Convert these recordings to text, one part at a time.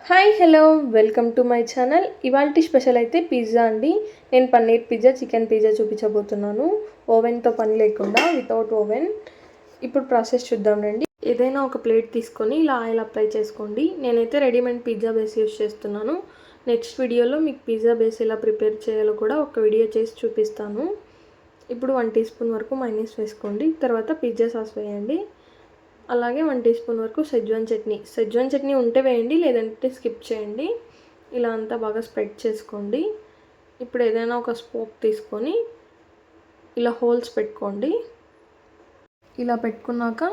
Hi hello welcome to my channel. ఇవాల్టి special అయితే pizza అండి. నేను పన్నీర్ పిజ్జా, చికెన్ పిజ్జా చూపించబోతున్నాను. ఓవెన్తో పని లేకుండా, వితౌట్ ఓవెన్. ఇప్పుడు ప్రాసెస్ చూద్దాం రండి. ఏదైనా ఒక ప్లేట్ తీసుకొని ఇలా ఆయిల్ అప్లై చేసుకోండి. నేనైతే రెడీమేడ్ పిజ్జా బేస్ యూస్ చేస్తున్నాను. నెక్స్ట్ వీడియోలో మీకు పిజ్జా బేస్ ఎలా ప్రిపేర్ చేయాలో కూడా ఒక వీడియో చేసి చూపిస్తాను. ఇప్పుడు 1 టీ స్పూన్ వరకు మైనస్ వేసుకోండి. తర్వాత పిజ్జా సాస్ వేయండి. అలాగే 1 టీ స్పూన్ వరకు సెజ్వాన్ చట్నీ ఉంటే వేయండి, లేదంటే స్కిప్ చేయండి. ఇలా అంతా బాగా స్ప్రెడ్ చేసుకోండి. ఇప్పుడు ఏదైనా ఒక స్పోక్ తీసుకొని ఇలా హోల్స్ పెట్టుకోండి. ఇలా పెట్టుకున్నాక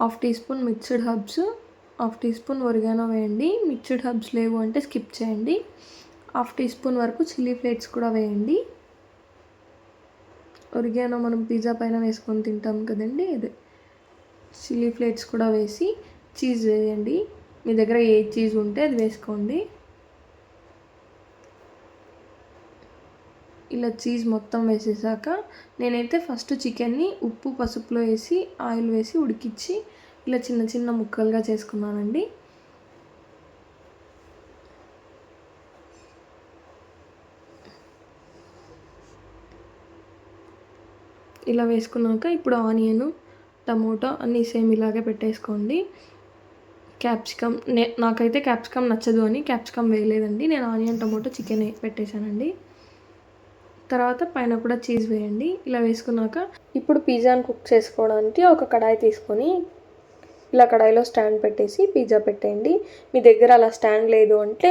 1/2 teaspoon mixed herbs, 1/2 teaspoon oregano వేయండి. మిక్స్డ్ హర్బ్స్ లేవు అంటే స్కిప్ చేయండి. 1/2 టీ స్పూన్ వరకు చిల్లీ ఫ్లేక్స్ కూడా వేయండి. ఒరిగానో మనం పిజ్జా పైన వేసుకొని తింటాం కదండి, అదే. చిల్లీ ఫ్లేక్స్ కూడా వేసి చీజ్ వేయండి. మీ దగ్గర ఏ చీజ్ ఉంటే అది వేసుకోండి. ఇలా చీజ్ మొత్తం వేసేసాక నేనైతే ఫస్ట్ చికెన్ని ఉప్పు పసుపులో వేసి ఆయిల్ వేసి ఉడికించి ఇలా చిన్న చిన్న ముక్కలుగా చేసుకున్నానండి. ఇలా వేసుకున్నాక ఇప్పుడు ఆనియన్, టమోటా అన్నీ సేమ్ ఇలాగే పెట్టేసుకోండి. క్యాప్సికమ్, నాకైతే క్యాప్సికమ్ నచ్చదు అని క్యాప్సికమ్ వేయలేదండి. నేను ఆనియన్, టమోటా, చికెన్ పెట్టేశానండి. తర్వాత పైన కూడా చీజ్ వేయండి. ఇలా వేసుకున్నాక ఇప్పుడు పిజ్జాని కుక్ చేసుకోవడానికి ఒక కడాయి తీసుకొని ఇలా కడాయిలో స్టాండ్ పెట్టేసి పిజ్జా పెట్టేయండి. మీ దగ్గర అలా స్టాండ్ లేదు అంటే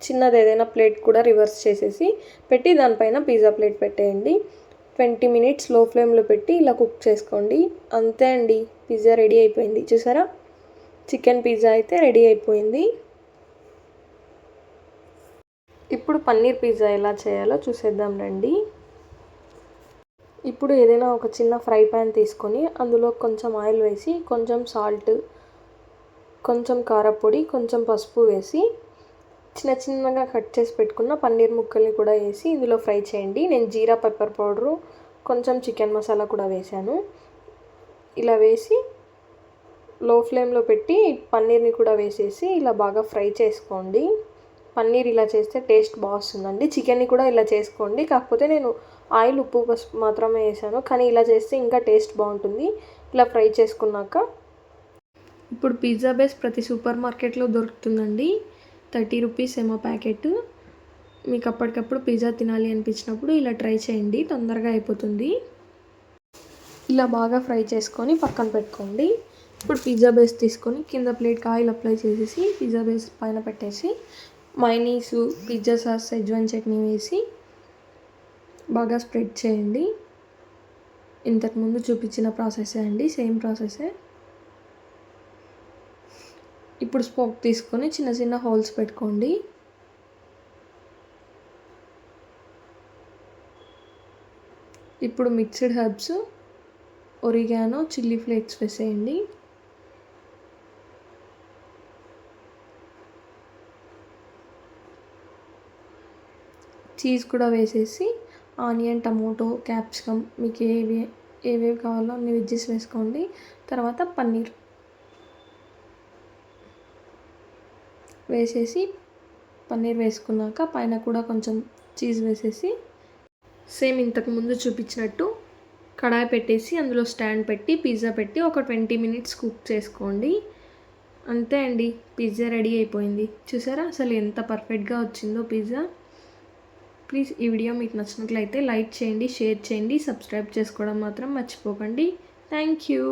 చిన్నది ఏదైనా ప్లేట్ కూడా రివర్స్ చేసేసి పెట్టి దానిపైన పిజ్జా ప్లేట్ పెట్టేయండి. 20 మినిట్స్ లో ఫ్లేమ్లో పెట్టి ఇలా కుక్ చేసుకోండి. అంతే అండి, పిజ్జా రెడీ అయిపోయింది. చూసారా, చికెన్ పిజ్జా అయితే రెడీ అయిపోయింది. ఇప్పుడు పన్నీర్ పిజ్జా ఎలా చేయాలో చూసేద్దాం రండి. ఇప్పుడు ఏదైనా ఒక చిన్న ఫ్రై ప్యాన్ తీసుకొని అందులో కొంచెం ఆయిల్ వేసి కొంచెం సాల్ట్, కొంచెం కారపొడి, కొంచెం పసుపు వేసి చిన్న చిన్నగా కట్ చేసి పెట్టుకున్న పన్నీర్ ముక్కల్ని కూడా వేసి ఇందులో ఫ్రై చేయండి. నేను జీరా పెప్పర్ పౌడరు, కొంచెం చికెన్ మసాలా కూడా వేసాను. ఇలా వేసి లో ఫ్లేమ్లో పెట్టి పన్నీర్ని కూడా వేసేసి ఇలా బాగా ఫ్రై చేసుకోండి. పన్నీర్ ఇలా చేస్తే టేస్ట్ బాగా వస్తుందండి. చికెన్ని కూడా ఇలా చేసుకోండి. కాకపోతే నేను ఆయిల్, ఉప్పు, పసుపు మాత్రమే వేసాను, కానీ ఇలా చేస్తే ఇంకా టేస్ట్ బాగుంటుంది. ఇలా ఫ్రై చేసుకున్నాక ఇప్పుడు పిజ్జా బేస్ ప్రతి సూపర్ మార్కెట్లో దొరుకుతుందండి. 30 రూపీస్ ఏమో ప్యాకెట్. మీకు అప్పటికప్పుడు పిజ్జా తినాలి అనిపించినప్పుడు ఇలా ట్రై చేయండి, తొందరగా అయిపోతుంది. ఇలా బాగా ఫ్రై చేసుకొని పక్కన పెట్టుకోండి. ఇప్పుడు పిజ్జా బేస్ తీసుకొని కింద ప్లేట్కి ఆయిల్ అప్లై చేసేసి పిజ్జా బేస్ పైన పెట్టేసి mayonnaise, pizza sauce, Schezwan chutney వేసి బాగా స్ప్రెడ్ చేయండి. ఇంతకుముందు చూపించిన ప్రాసెసే అండి, సేమ్ ప్రాసెసే. ఇప్పుడు స్పోక్ తీసుకొని చిన్న చిన్న హోల్స్ పెట్టుకోండి. ఇప్పుడు mixed herbs, oregano, chilli flakes వేసేయండి. చీజ్ కూడా వేసేసి ఆనియన్, టమోటో, క్యాప్సికమ్ మీకు ఏవేవి కావాలో అన్ని వెజ్జెస్ వేసుకోండి. తర్వాత పన్నీర్ వేసేసి పన్నీర్ వేసుకున్నాక పైన కూడా కొంచెం చీజ్ వేసేసి సేమ్ ఇంతకుముందు చూపించినట్టు కడాయి పెట్టేసి అందులో స్టాండ్ పెట్టి పిజ్జా పెట్టి ఒక 20 మినిట్స్ కుక్ చేసుకోండి. అంతే అండి, పిజ్జా రెడీ అయిపోయింది. చూసారా అసలు ఎంత పర్ఫెక్ట్గా వచ్చిందో పిజ్జా. ప్లీజ్ ఈ వీడియో మీకు నచ్చినట్లయితే లైక్ చేయండి, షేర్ చేయండి, సబ్స్క్రైబ్ చేసుకోవడం మాత్రం మర్చిపోకండి. Thank you.